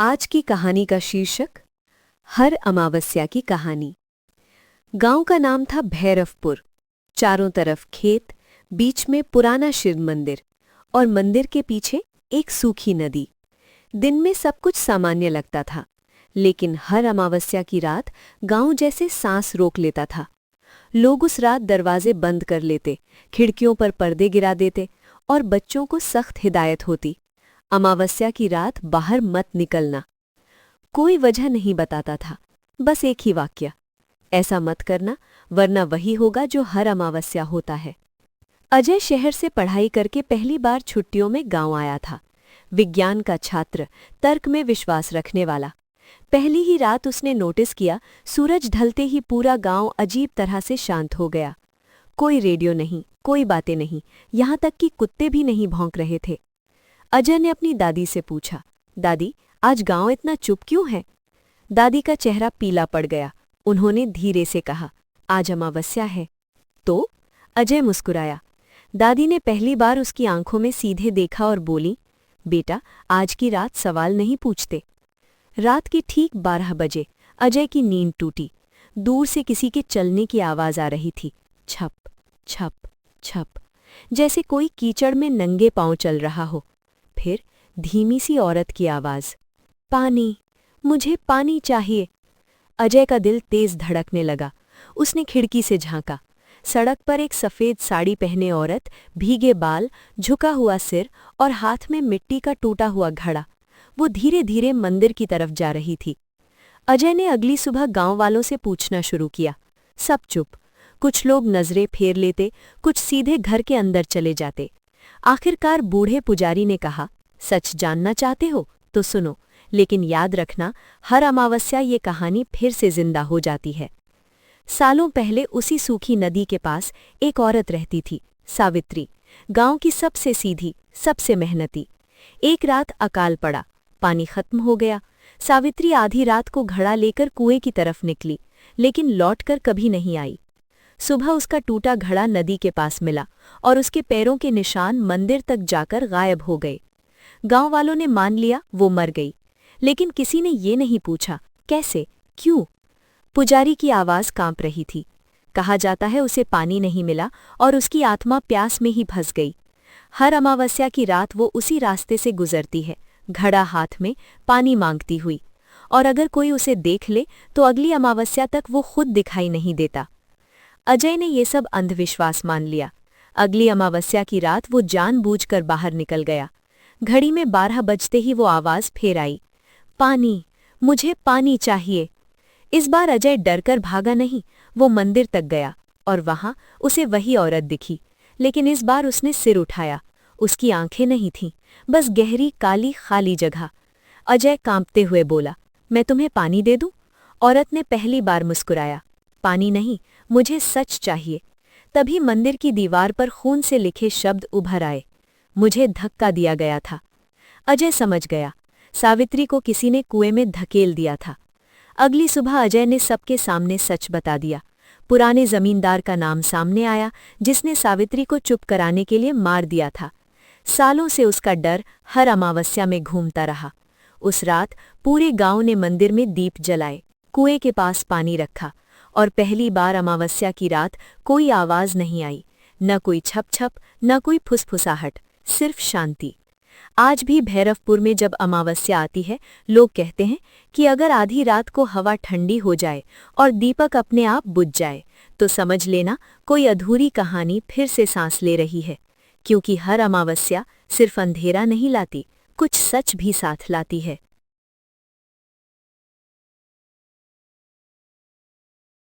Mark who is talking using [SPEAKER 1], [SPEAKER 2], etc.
[SPEAKER 1] आज की कहानी का शीर्षक हर अमावस्या की कहानी। गांव का नाम था भैरवपुर। चारों तरफ खेत, बीच में पुराना शिव मंदिर और मंदिर के पीछे एक सूखी नदी। दिन में सब कुछ सामान्य लगता था, लेकिन हर अमावस्या की रात गांव जैसे सांस रोक लेता था। लोग उस रात दरवाजे बंद कर लेते, खिड़कियों पर पर्दे गिरा देते और बच्चों को सख्त हिदायत होती, अमावस्या की रात बाहर मत निकलना। कोई वजह नहीं बताता था, बस एक ही वाक्य, ऐसा मत करना वरना वही होगा जो हर अमावस्या होता है। अजय शहर से पढ़ाई करके पहली बार छुट्टियों में गांव आया था। विज्ञान का छात्र, तर्क में विश्वास रखने वाला। पहली ही रात उसने नोटिस किया, सूरज ढलते ही पूरा गांव अजीब तरह से शांत हो गया। कोई रेडियो नहीं, कोई बातें नहीं, यहाँ तक कि कुत्ते भी नहीं भौंक रहे थे। अजय ने अपनी दादी से पूछा, दादी, आज गांव इतना चुप क्यों है? दादी का चेहरा पीला पड़ गया। उन्होंने धीरे से कहा, आज अमावस्या है। तो? अजय मुस्कुराया। दादी ने पहली बार उसकी आंखों में सीधे देखा और बोली, बेटा, आज की रात सवाल नहीं पूछते। रात के ठीक 12 बजे अजय की नींद टूटी। दूर से किसी के चलने की आवाज आ रही थी, छप छप छप, जैसे कोई कीचड़ में नंगे पांव चल रहा हो। फिर धीमी सी औरत की आवाज, पानी, मुझे पानी चाहिए। अजय का दिल तेज धड़कने लगा। उसने खिड़की से झांका। सड़क पर एक सफ़ेद साड़ी पहने औरत, भीगे बाल, झुका हुआ सिर और हाथ में मिट्टी का टूटा हुआ घड़ा, वो धीरे धीरे मंदिर की तरफ जा रही थी। अजय ने अगली सुबह गांव वालों से पूछना शुरू किया। सब चुप। कुछ लोग नजरें फेर लेते, कुछ सीधे घर के अंदर चले जाते। आखिरकार बूढ़े पुजारी ने कहा, सच जानना चाहते हो तो सुनो, लेकिन याद रखना, हर अमावस्या ये कहानी फिर से जिंदा हो जाती है। सालों पहले उसी सूखी नदी के पास एक औरत रहती थी, सावित्री, गांव की सबसे सीधी, सबसे मेहनती। एक रात अकाल पड़ा, पानी खत्म हो गया। सावित्री आधी रात को घड़ा लेकर कुएं की तरफ निकली, लेकिन लौटकर कभी नहीं आई। सुबह उसका टूटा घड़ा नदी के पास मिला और उसके पैरों के निशान मंदिर तक जाकर गायब हो गए। गांव वालों ने मान लिया वो मर गई, लेकिन किसी ने ये नहीं पूछा कैसे, क्यों। पुजारी की आवाज कांप रही थी। कहा जाता है उसे पानी नहीं मिला और उसकी आत्मा प्यास में ही फंस गई। हर अमावस्या की रात वो उसी रास्ते से गुजरती है, घड़ा हाथ में, पानी मांगती हुई। और अगर कोई उसे देख ले तो अगली अमावस्या तक वो खुद दिखाई नहीं देता। अजय ने ये सब अंधविश्वास मान लिया। अगली अमावस्या की रात वो जानबूझकर बाहर निकल गया। घड़ी में 12 बजते ही वो आवाज फिर आई, पानी, मुझे पानी चाहिए। इस बार अजय डरकर भागा नहीं, वो मंदिर तक गया और वहां उसे वही औरत दिखी, लेकिन इस बार उसने सिर उठाया। उसकी आंखें नहीं थीं, बस गहरी काली खाली जगह। अजय कांपते हुए बोला, मैं तुम्हें पानी दे दूं? औरत ने पहली बार मुस्कुराया, पानी नहीं, मुझे सच चाहिए। तभी मंदिर की दीवार पर खून से लिखे शब्द उभर आए, मुझे धक्का दिया गया था। अजय समझ गया, सावित्री को किसी ने कुएं में धकेल दिया था। अगली सुबह अजय ने सबके सामने सच बता दिया। पुराने जमींदार का नाम सामने आया, जिसने सावित्री को चुप कराने के लिए मार दिया था। सालों से उसका डर हर अमावस्या में घूमता रहा। उस रात पूरे गांव ने मंदिर में दीप जलाए, कुएं के पास पानी रखा और पहली बार अमावस्या की रात कोई आवाज नहीं आई, न कोई छप छप, न कोई फुसफुसाहट, सिर्फ शांति। आज भी भैरवपुर में जब अमावस्या आती है, लोग कहते हैं कि अगर आधी रात को हवा ठंडी हो जाए और दीपक अपने आप बुझ जाए, तो समझ लेना कोई अधूरी कहानी फिर से सांस ले रही है। क्योंकि हर अमावस्या सिर्फ अंधेरा नहीं लाती, कुछ सच भी साथ लाती है।